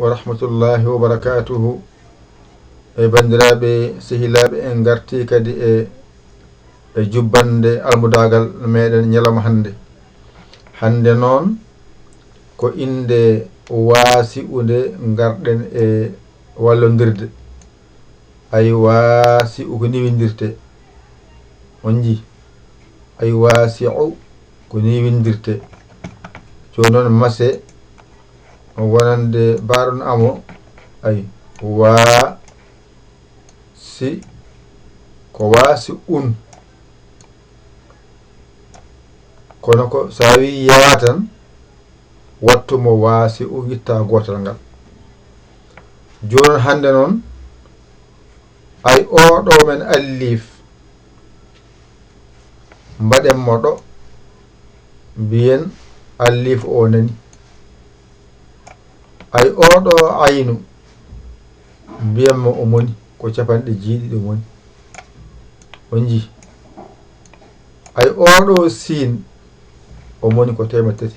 ورحمة الله وبركاته بندرابي سهلاب انغرتي كدي jubbande almudagal meɗen ñalawma hande noon ko inde waasi ude garɗen e wallodirde ay waasi uko niwindirte on ji ay waasi ko niwindirte joni noon mase wonande baɗon amo ay waasi ko waasi kono ko sa wi yewa tan wattumo waasi itta gotal ngal joni hande noon ay oɗo men allif mbaɗen mo ɗo mbiyen allif o nani ay oɗo aynu mbiyen mo o moni ko capanɗe jeeɗiɗi moni on ji ay oɗo sin o moni ko 300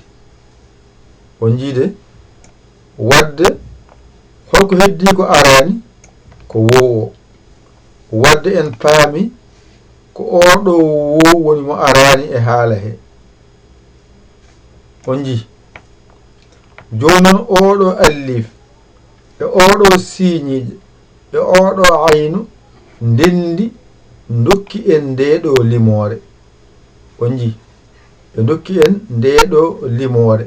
on jiide wadde holko heddi ko arani ko wowo wadde en paami ko oɗo wo woni mo arani e haala he on ji joni noon oɗo allif e oɗo siñiije e oɗo aynu ndendi dokki en ndeɗo limore on ji e dokki en ndeɗo limore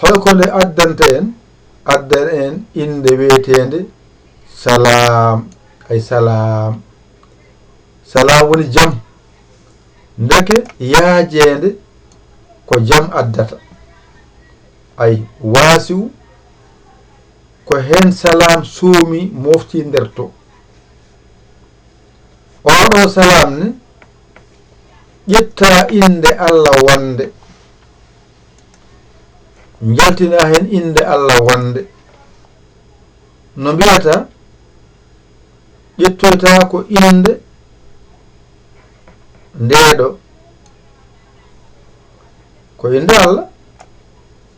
holko nde addanta en addan en inde wiyetende salam ay salam woni jam ndeke yaajede ko jam addata ay waasiu ko hen salam suumi mofti nder to oɗo salam ne ƴetta inde Allah wonde jaltina hen inde Allah wonde no mbiyata ƴettoyta ko inde ndeɗo ko inde Allah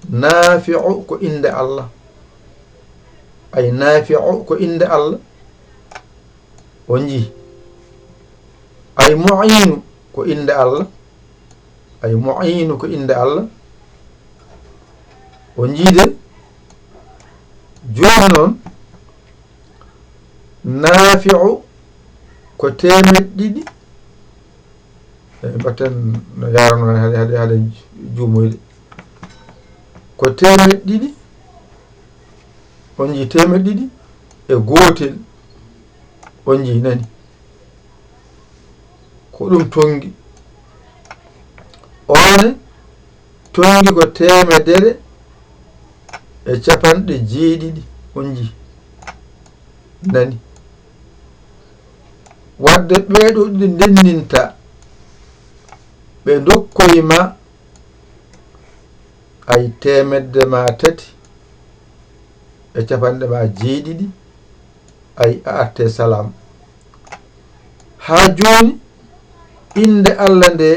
nafi'u ko inde Allah ay nafi'u ko inde Allah on ji ay mu'inu ko inde Allah ay mu'inu ko inde Allah on jiide joni noon nafi'u ko 200 batten no yarano hade juumoyde ko 200 on ji 200 e gotel on ji nani ko ɗum tongi one tongi ko 100 e capanɗe jeeɗiɗi on ji nani wadde ɓeeɗo ɗi ndenninta ɓe dokkoyma ay 300 e capanɗe ma jeeɗiɗi ay a arte salam ha joni inde Allah nde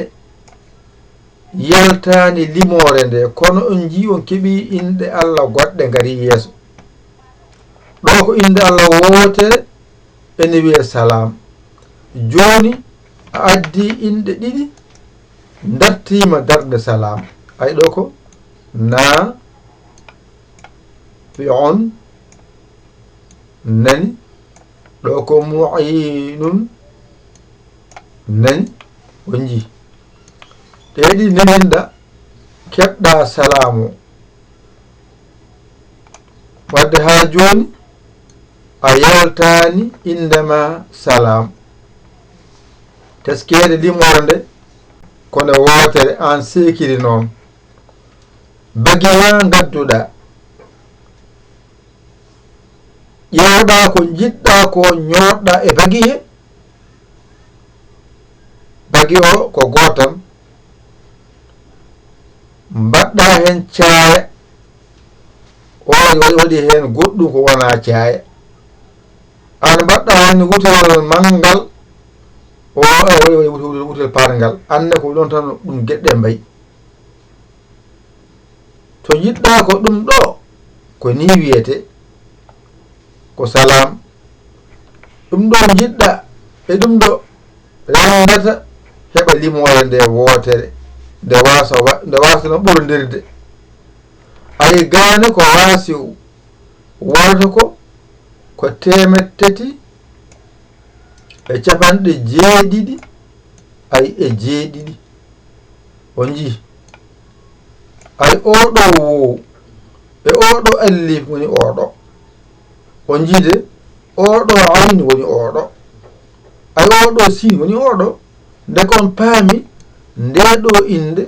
yaltani limore nde kono on ji on keeɓi inde Allah goɗɗe ngari yeeso ɗo ko inde Allah wotere ene wiye salam joni a addi inde ɗiɗi dartima darde salam ay ɗo ko na fi'un nani ɗo ko mu'inun nani on ji ɗeɗi neninda keɓɗa salamu wadde ha joni a yaltani indema salam teskede limore nde kono wotere an sekiri noon bagiha gadduɗa ƴewɗa ko jiɗɗa ko ñoɗɗa e bagihe bagi o ko gotam mbaɗɗa hen caaya o waɗi hen goɗɗum ko wona caaya an mbaɗɗa hen wutal mangal o wutal parngal anne ko ɗon tan ɗum geɗɗe mbayi to jiɗɗa ko ɗum ɗo ko ni wiyete ko salam ɗum ɗo jiɗɗa e ɗum ɗo rendata heɓa limore nde wotere nde wasa no ɓurodirde ay gane ko wasi warta ko 3 e capanɗe 7 ay e 7 on ji ay oɗo wo e oɗo alif woni oɗo on jide oɗo ayni woni oɗo ay oɗo sin woni oɗo nde kon paami nde ɗo inde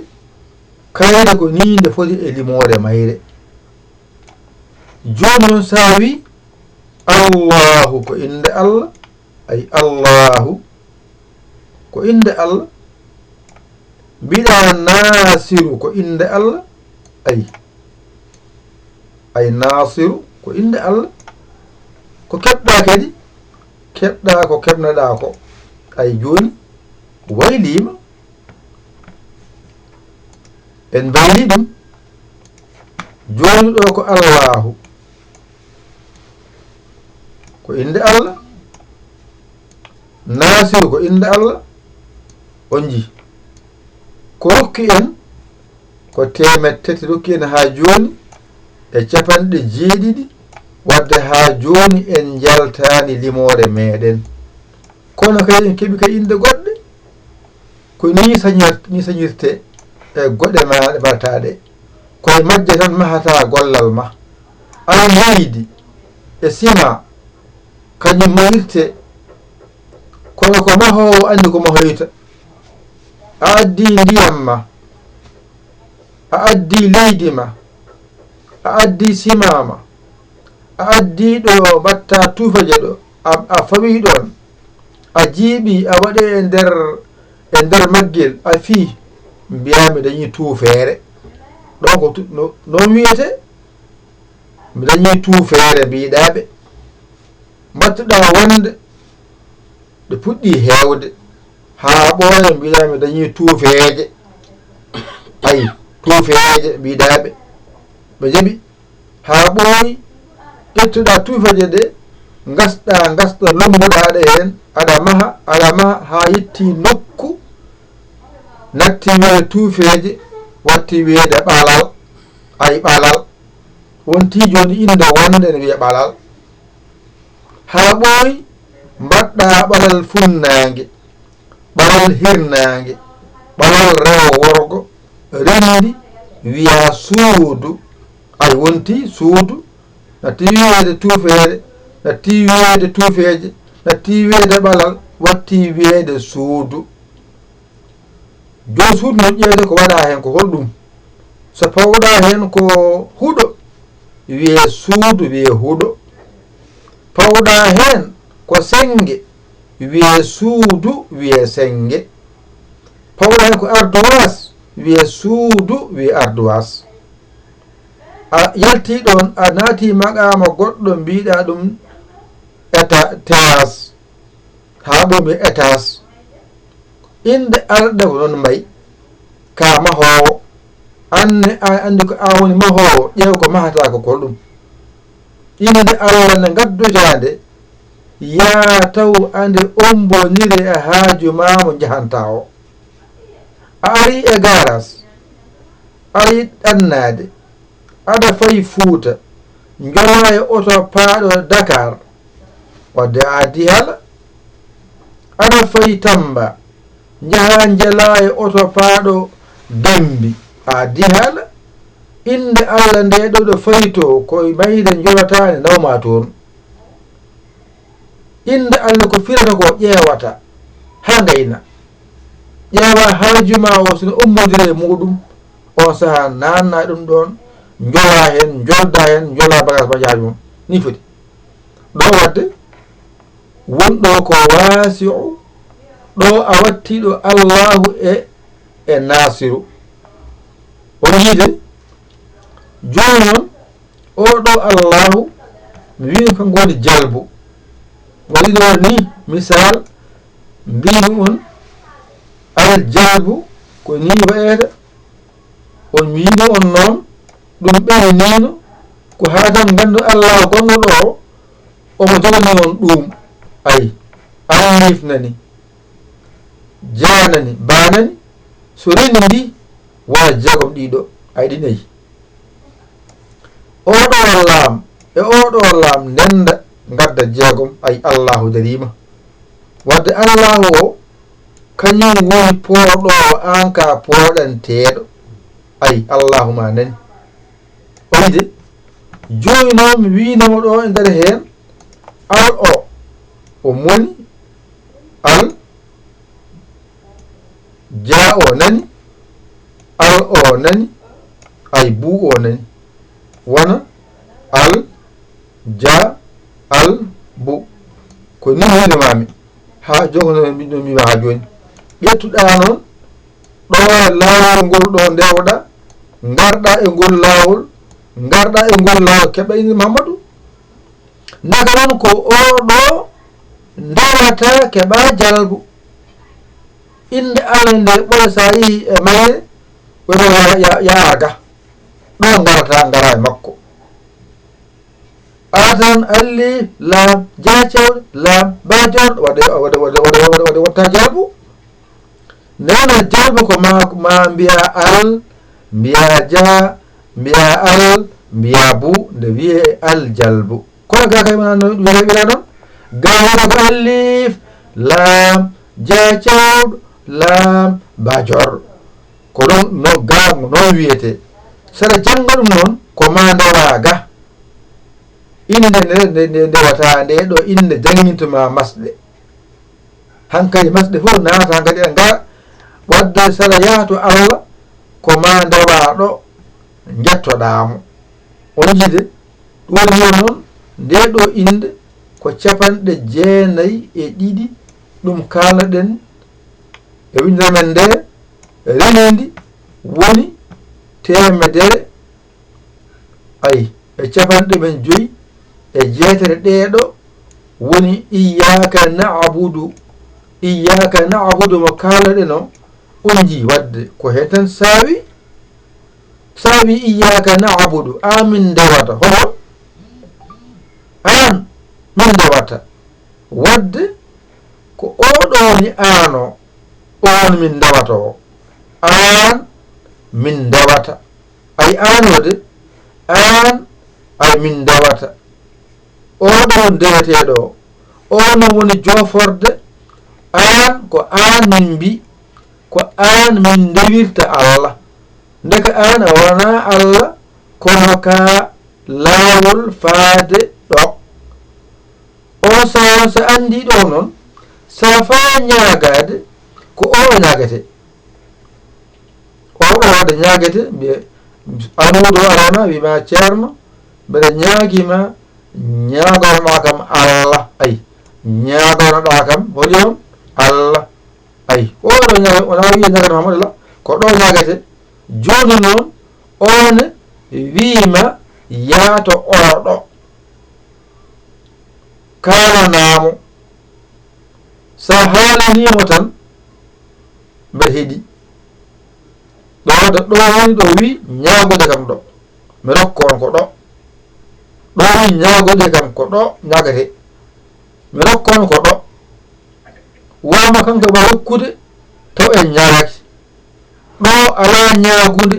kayre ko ni nde foti e limore mayre joni noon sa wi allahu ko inde allah ay allahu ko inde allah mbiɗa nasiru ko inde allah ay nasiru ko inde allah ko keɓɗa kadi keɓɗa ko keɓneɗa ko ay joni waylima en bayli ɗum joni ɗo ko allahu ko inde allah nasiru ko inde allah on ji ko rokki en ko 3 rokki en ha joni e capanɗe 7 wadde ha joni en jaltani limore meɗen kono kadi en keeɓi ka inde goɗɗe ko ni sañirte e goɗe maɗe mbattaɗe koye majje tan mahata gollal ma ala leydi e sima kañum mahirte kono ko mahowo andi ko mahoyta a addi ndiyam ma a addi leydi ma a addi sima ma a addi ɗo mbatta tuufaje ɗo a fawi ɗon a jiiɓi a waɗe e nder maggel a fii mbiyami dañi tuufeere ɗon ko non wiyete mi dañi tuufeere mbiɗaɓe mbattuɗa wonde ɗe puɗɗi heewde haa ɓooya mbiɗami dañi tuufeeje ayi tuufeeje mbiɗaɓe ɓe jaɓi haa ɓooyi ƴettuɗa tuufeeje ɗe gasɗa lomboɗaɗe heen aɗa maha haa yetti nokku natti wiyeede tuufeeje watti wiyeede ɓalal ay ɓalal wonti joni inde wonde ne wiye ɓalal haa ɓooyi mbaɗɗa ɓalal funnaange ɓalal hirnaange ɓalal rewo worgo rendi wiya suudu ay wonti suudu natti wiyeede tuufeede natti wiyeede tuufeeje natti wiyeede ɓalal watti wiyeede suudu joni suudu no ƴeewde ko waɗa heen ko holɗum so pawɗa heen ko huɗo wiye suudu wiye huɗo pawɗa heen ko senge wiye suudu wiye senge pawɗa heen ko ardoise wiye suudu wiye ardoise a yalti ɗon a naati maqama goɗɗo mbiɗa ɗum terrasse ha ɓomi étage inde arɗe ko noon mbayi ka mahowo andi ko an woni mahowo ƴeew ko mahata ko holɗum inde allah nde gaddutande yaa taw ande ombonire e haaju ma mo jahanta o a ari e garas ari ɗannade aɗa fayi Fuuta jola e oto paaɗo Dakar wadde a addi haala aɗa fayi Tamba jaha jela e oto paaɗo Dembi a addi haala inde Allah nde ɗo fayito koye mayde jolatane nawma toon inde Allah ko firata ko ƴeewata ha gayna ƴeewa haajuma o sino ummodire e muɗum on saha nanna ɗum ɗon jola hen jolda hen jola bagage ma jaaju mum ni foti ɗo wadde wonɗo ko wasi'u ɗo a wattiɗo Allahu e nasiru on yiide joni noon oɗo Allahu mi wini kanko woni jalbu waɗi ɗo ni misal mbimi on al jalbu ko ni wayata on wiino on noon ɗum ɓeynino ko ko haatan gandu Allah gonnoɗo o omo jogani on ɗum ay alif nani janani banani so reni ndi wona jeegom ɗiɗo ay ɗi nayi oɗo laam e oɗo laam ndenda gadda jeegom ay Allahu darima wadde Allahu o kañum woni pooɗo an ka pooɗanteɗo ay Allahuma nani o wide joni noon mi winoma ɗo e nder hen al o moni al ja o nani al o nani ay bu o nani wona al ja al bu ko ni winamami ha jogono miɗo mima ha joni ƴettuɗa noon ɗo laawol ngol ɗo ndewɗa garɗa e ngol laawol keɓa inde Mamadou naga noon ko oɗo ndewata keɓa jalbu inde Allah nde ɓola sa yeehi e mayre wono yaaga ɗo garata ngara e makko atan alif lam jacewɗo lam bajorɗo waɗe watta jalbu nena jalbu ko ma mbiya al mbiya ja mbiya al mbiya bu nde wiye al jalbu kono ga kay mana wira noon ga wona ko alif lam jacewɗo lam bajorɗo ko ɗon no ga noon wiyete saɗa janga ɗum noon ko ma ndora ga inde ndewata nde ɗo inde jangintoma masɗe hankkadi masɗe fof naata kadi e nga wadde saɗa yahto Allah ko ma ndora ɗo jettoɗamo on jide ɗum woni noon nde ɗo inde ko 92 ɗum kalaɗen e windere men nde renidi woni temedere ay e 95 e jeetere ɗeɗo woni iyyaka na'budu mo kalaɗen o on ji wadde ko hen tan sawi iyyaka na'budu amin ndewata hono an min ndewata wadde ko oɗo ni an o on min ndewata o an min ndewata ay an wode an ay min ndewata oɗo ndeweteɗo ono woni joforde an ko an min mbi ko an min ndewirta Allah ndeka an a wona Allah kono ka laawol faade ɗo o sawa sa andi ɗo noon sa fa ñagade ko o ñagete o wade ñagete mbiye anuɗo arona wima ceerno mbeɗa ñaguima ñagonoɗa kam Allah ay ñagonoɗa kam holi on Allah ay oɗo ñaga wona wiya ñagata Mamadou ko ɗo ñagete joni noon on wiima yaato oɗo kalanamo sa haalanimo tan mbeɗa heeɗi ɗo woni ɗo wi ñagode kam ɗo mi rokko on ko ɗo wi ñagode kam ko ɗo ñagate mi rokko on ko ɗo wama kanko ma rokkude taw en ñagaki ɗo ala ñagude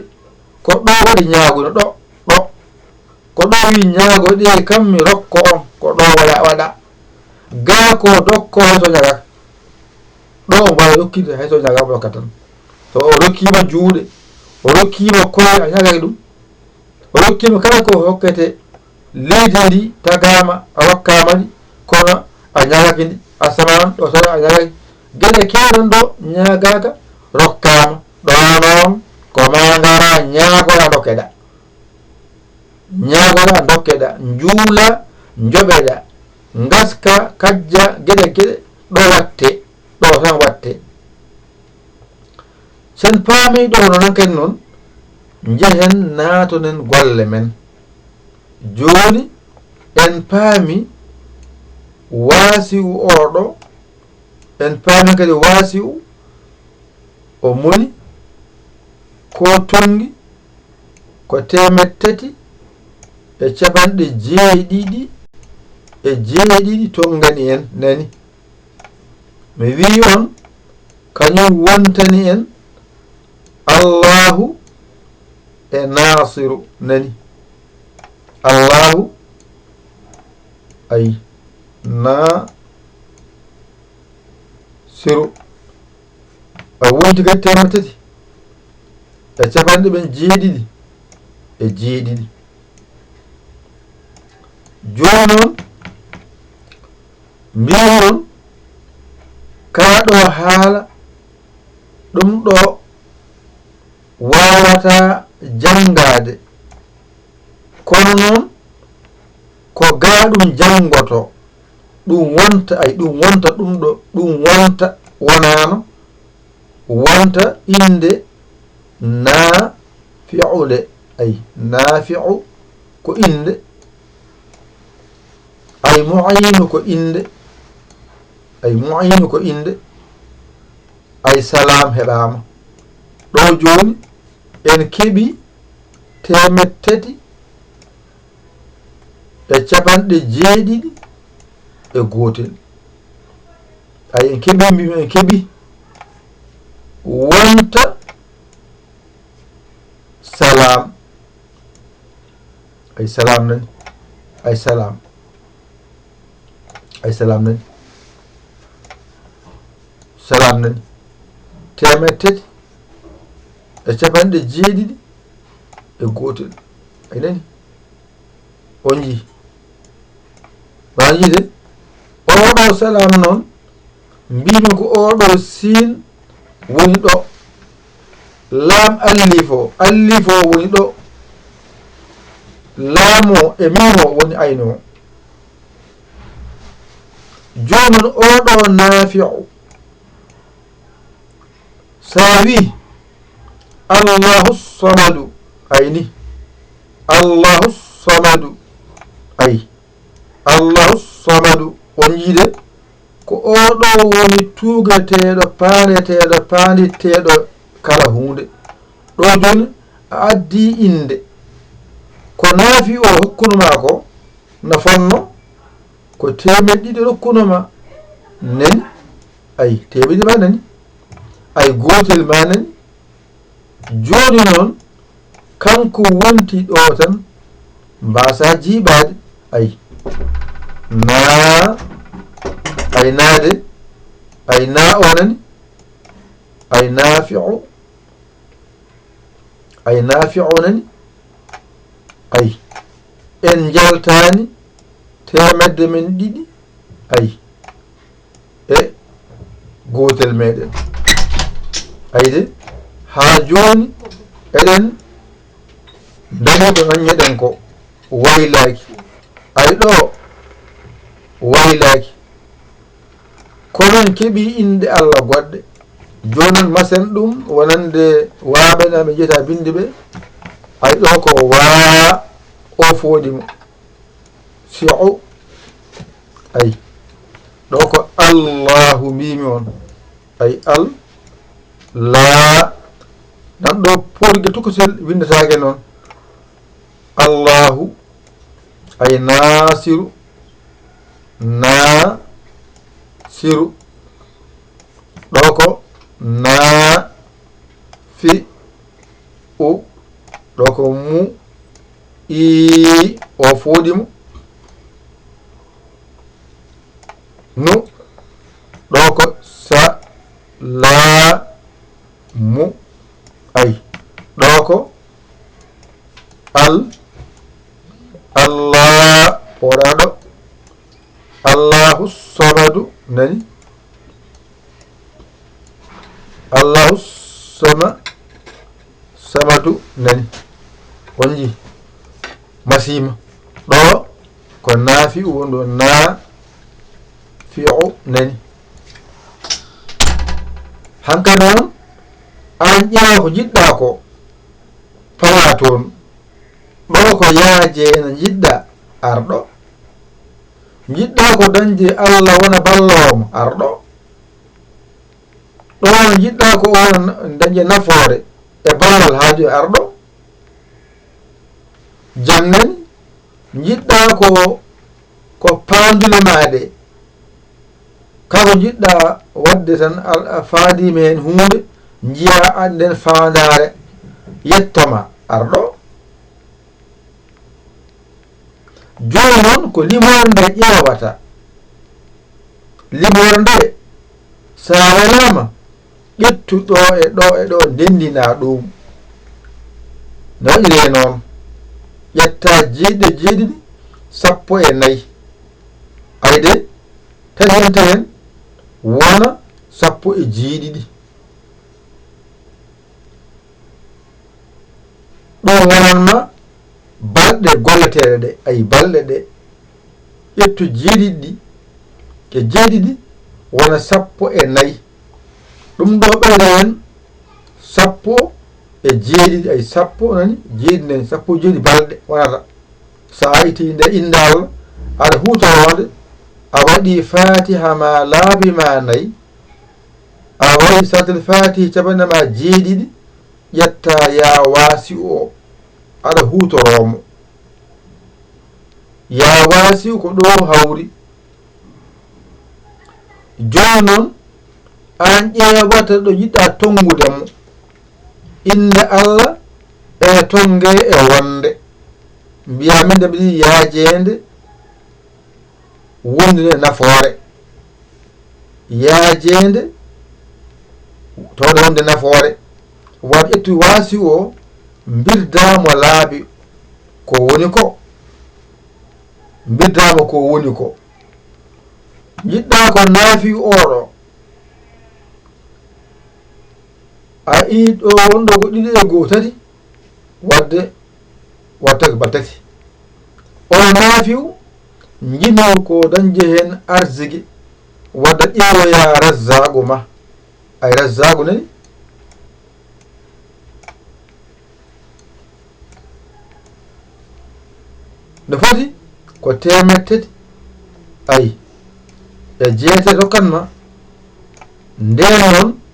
ko ɗo waɗi ñagude ɗo ko ɗo wi ñagode kam mi rokko on ko ɗo waɗa ga ko dokko hayso ñagaka ɗo o mbawi rokkide hayso ñagama ɗokka tan so o rokkima juuɗe o rokkima koye a ñagaki ɗum o rokkima kala ko hokkete leydi ndi tagama a wakkamadi kono a ñagaki ndi a saman ɗo tan a ñagaki gueɗe kewɗen ɗo ñagaka rokkama ɗo noon ko ma ngara ñagoɗa dokkeɗa juula joɓeɗa gaska kajja gueɗe ɗo tan watte sen paami ɗo noon kadi noon jehen naatonen golle men joni en paami waasi'u oɗo en paami kadi waasi'u o moni ko tongi ko 300 e capanɗe jeeɗiɗi e jeeɗiɗi tongani en nani mi wi on kañum wontani en Allahu e nasiru nani Allahu ay nasiru a wonti kadi tema tati e capanɗe ɓen jeeɗiɗi e jeeɗiɗi joni noon mbinon kaɗo haala ɗum ɗo wawata jangade kono noon ko gaɗum jangoto ɗum wonta ay ɗum wonta ɗum ɗo ɗum wonta wonano wonta inde nafi'ude ay nafi'u ko inde ay mu'inu ko inde ay mu'inu ko inde ay salam heɓama ɗo joni en keɓi temettati e capanɗe jeeɗiɗi e gotel ay en keɓi mbimi en keɓi wonta salam ay salam nani ay salam ay salam nani salam nani temettati e capanɗe jeeɗiɗi e gotel ay nani on jii ma yiide oɗo salam noon mbimi ko oɗo sin woni ɗo laam allifo woni ɗo laamo e mimo woni ayno jonon oɗo nafi'u sa wi Allahu samadu ayni Allahu samadu ay Allahu samadu on yiide ko oɗo woni tugateɗo paaneteɗo paanditeɗo kala hunde ɗo joni a addi inde ko naafi o hokkunoma ko no fonno ko temeɗɗiɗi rokkunoma nani ay temeɗɗi ma nani ay gotel ma nani joni noon kanko wonti ɗo tan mbasa jiiɓade ay na ay naade ay na o nani ay nafi'u nani ay en jaltani temedde men ɗiɗi ay e gotel meɗen ayde ha joni eɗen dañi ɗo gañeɗen ko waylaki ay ɗo waylaki konon keeɓi inde Allah goɗɗe jonon masen ɗum wonande waaɓena ɓe jeyata binde ɓe ay ɗo ko waa o foodimo si'u ay ɗo ko Allahu mbimi on ay al laa nan ɗo porgue tukosel windetake noon Allahu ay nasiru ɗo ko nafi'u ɗo ko mu i o foodimo nu ɗo ko salamu ay ɗo ko Allah poɗaɗo Allahu samadu nani Allahu samadu nani on ji masima ɗo ko nafi'u wonɗo nafi'u nani hanka noon an ƴeewa ko jiɗɗa ko fawa toon ɗo ko yaaje no jiɗɗa arɗo jiɗɗa ko dañde Allah wona ballowoma arɗo ɗo no jiɗɗa ko wona dañde nafoore e ballal haaju e arɗo jam nani jiɗɗa ko paandude maɗe kako jiɗɗa wadde tan a faandima hen hunde jiya anden faandare yettoma arɗo joni noon ko limore nde ƴeewata limore nde sa welama ƴettu ɗo e ɗo ndendina ɗum no waɗire noon ƴetta jeeɗiɗi 14 ayde tan henta hen wona 17 ɗum wonanma balɗe golleteɗe ɗe ay balɗe ɗe ƴettu jeeɗiɗi e jeeɗiɗi wona 14 ɗum ɗo ɓeyda hen 17 ay 10 nani jeeɗiɗi nani 17 balɗe wonata sa ayti nde inde Allah aɗa hutorode a waɗi fatiha ma laabi ma 4 a waɗi salatul fatihi capanɗe ma jeeɗiɗi ƴetta ya waasi o aɗa hutoromo ya waasi ko ɗo hawri joni noon an ƴeewata ɗo jiɗɗa tongudemo inde Allah e tonge e wonde mbiya min de mbiɗi yaajede wondine nafoore yaajede towde wonde nafoore wat ƴettu waasi o birdamo laabi ko woni ko birdamo ko woni ko jiɗɗa ko naafi oɗo a ɗo wonɗo ko 2 e 1 tati wadde wattake baltati o naafiw jino ko dañde hen arsigi wadda ƴeewoya razzagu ma ay razzagu nani no foti ko 300 ay e 9 hokkanma nden noon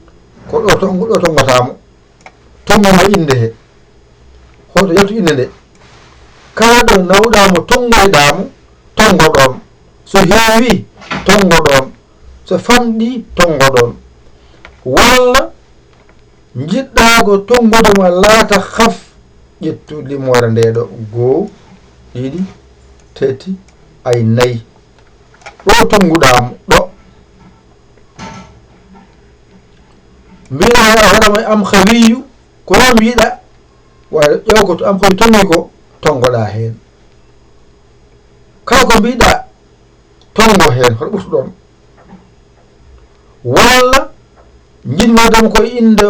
ko ɗo tongotamo tongoma inde he hoto yaltu inde nde kala ɗo nawɗamo tongoyɗamo tongoɗon so heewi tongoɗon so famɗi tongoɗon walla jiɗɗa ko tongudema laata haf ƴettu limore nde ɗo 1 2 3 ay 4 ɗo tonguɗamo ɗo mbiɗa a waɗama am hawiyu ko no mbiɗa waɗa ƴew ko to am hawi tongi ko tongoɗa hen kala ko mbiɗa tongo hen hoto ɓurtuɗon walla jinmodam ko inde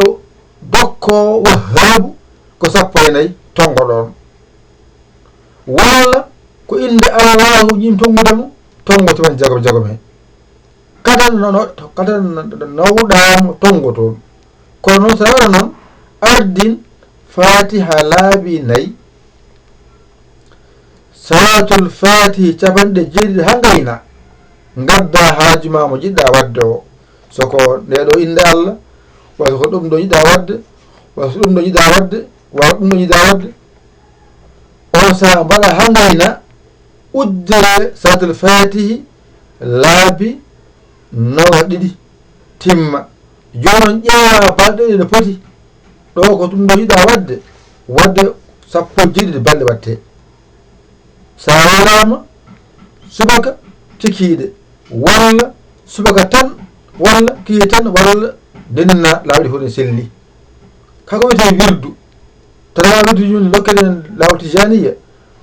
dokko Wahhabu ko 14 tongoɗon walla ko inde Allahu jim tongudemo tongotoon jagom he kada nawɗamo tongoton kono noon so waɗa noon ardin fatiha laabi 4 salatul fatihi capanɗe 9 ha gayna gadda haajuma mo jiɗɗa wadde o soko ndeɗo inde Allah walla ko ɗum ɗo jiɗɗa wadde walla so ɗum ɗo jiɗɗa wadde walla ɗum ɗo jiɗɗa wadde on saha mbaɗa ha gayna uddere salatul fatihi laabi 2 timma jonon ƴeewa balɗe ɗe poti ɗo ko ɗum ɗo jiɗɗa wadde 17 balɗe watte sa warama subaka tikiɗe walla subaka tan walla kiye tan walla denna lawɗi fof ɗe selli kako wiyete wirdu tawa wirdu joni lokkeɗen lawol tijaniya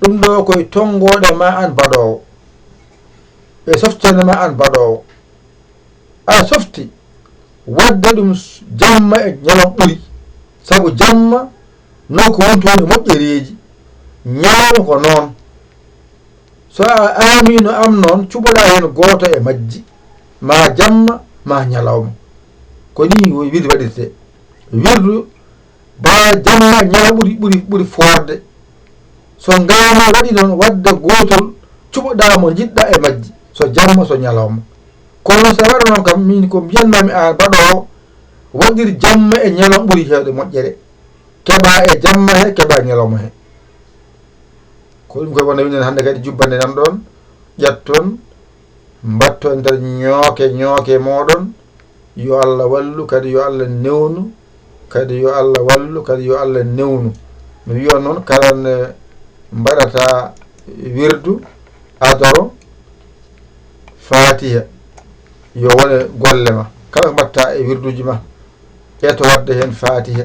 ɗum ɗo koye tongoɗe ma an baɗowo e softane ma an baɗowo a softi wadde ɗum jamma e ñalom ɓuuri saabu jamma noko wonti woni moƴƴereji ñalawma ko noon so a amino am noon cuɓoɗa hen goto e majji ma jamma ma ñalawma ko ni wirdu waɗirte wirdu ba jamma ñala ɓuuri forde so ngawma waɗi noon wadde gotol cuɓoɗa mo jiɗɗa e majji so jamma so ñalawma kono so waɗa noon kam min ko mbiyanmami an baɗowo waɗir jamma e ñalawma ɓuuri hewde moƴƴere keɓa e jamma he keɓa e ñalawma he ko ɗum koye wonno winden hannde kadi jubbande nan ɗon ƴetton mbatton nder ñooke moɗon yo Allah wallu kadi yo Allah newnu kadi yo Allah wallu kadi yo Allah newnu mi wiyon noon kala ne mbaɗata wirdu adoro fatiha yo wone golle ma kala ko mbatta e wirduji ma eto wadde hen fatiha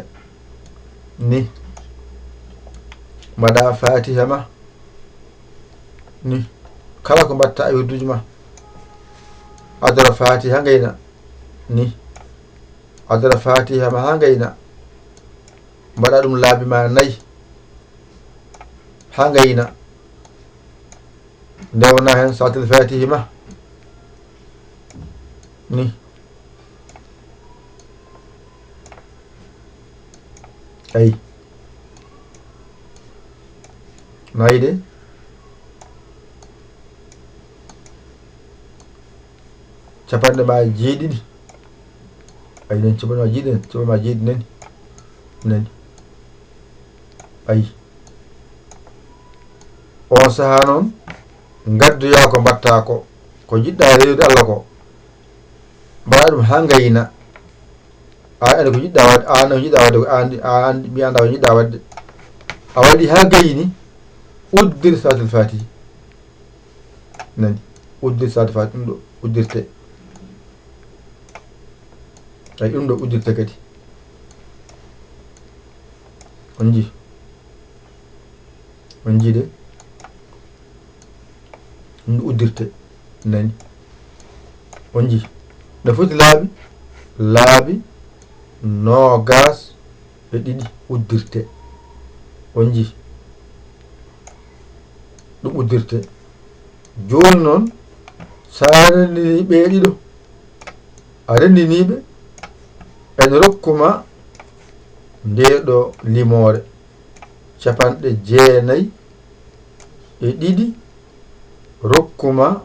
ni mbaɗa fatiha ma ni kala ko mbatta e wirduji ma adoro fatiha gayna ni adoro fatiha ma ha gayna mbaɗa ɗum laabi ma 4 ha gayna ndewna hen salatul fatihi ma ni ayi nayi de capanɗe ma jeeɗiɗi ayi nen capanɗe ma jeeɗi capanɗe ma jeeɗi nani ayi on saha noon gaddoya ko mbatta ko jiɗɗa rewde Allah ko mbaɗa ɗum ha gayna a ene ko jiɗɗa wadde an ko jiɗɗa wadde an mi anda ko jiɗɗa wadde a waɗi ha gayni uddir salatul fatihi nani uddir salatul fatihi ɗum ɗo uddirte ay ɗum ɗo uddirte kadi on ji de ɗum ɗo uddirte nani on ji no foti laabi 22 uddirte on ji ɗum uddirte joni noon sa rendini ɓe ɗiɗo a rendiniɓe ene rokkuma ndeɗo limore 92 rokkuma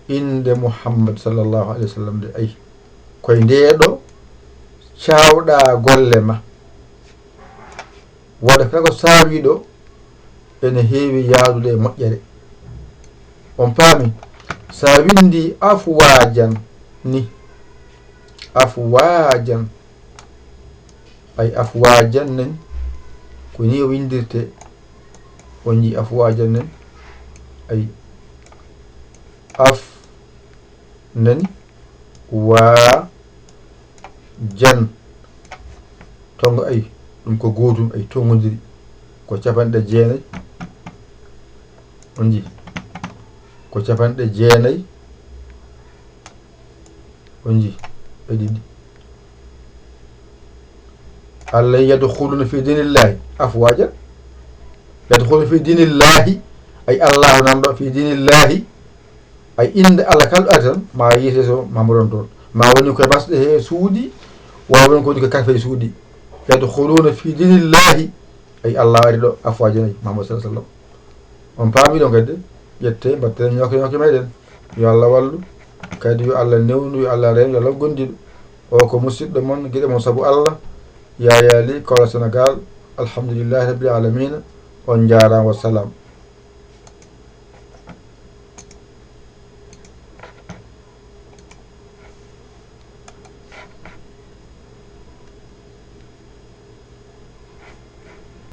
inde Muhammad sallallahu alaihi wasallam de ayi koye ndeɗo cawɗa golle ma waɗa kala ko saawiɗo ene heewi yaadude e moƴƴere on paami sa windi afwajan ni afwajan ay afwajan nen ko ni o windirte on ji afwajan nen ay af nani wa jan tongo ay ɗum ko gotum ay tongodiri ko 90 on ji ko 90 on ji e ɗiɗi Allah yadkhuluna fi dinillahi afwaja yadkhuluna fi dinillahi ay Allah nanɗo fi dinillahi ay inde Allah kala ɗo tan ma yiyete so mamoɗon toon ma woni koye masɗe he suudi wa woni ko woni ko karfe e suudi yadkhuluna fi dinillahi ay Allah wari ɗo afwaja nayi Muhammad sallallahu alaihi wasallam on paami ɗon kadi ƴette mbatten ñoke meɗen yo Allah wallu kadi yo Allah newnu yo Allah reenu yo Allah gondiɗo o ko musidɗo moon gueɗe moon saabu Allah Yaya Ly Kola Sénégal alhamdulillahi rabbil alamina on jarama wassalam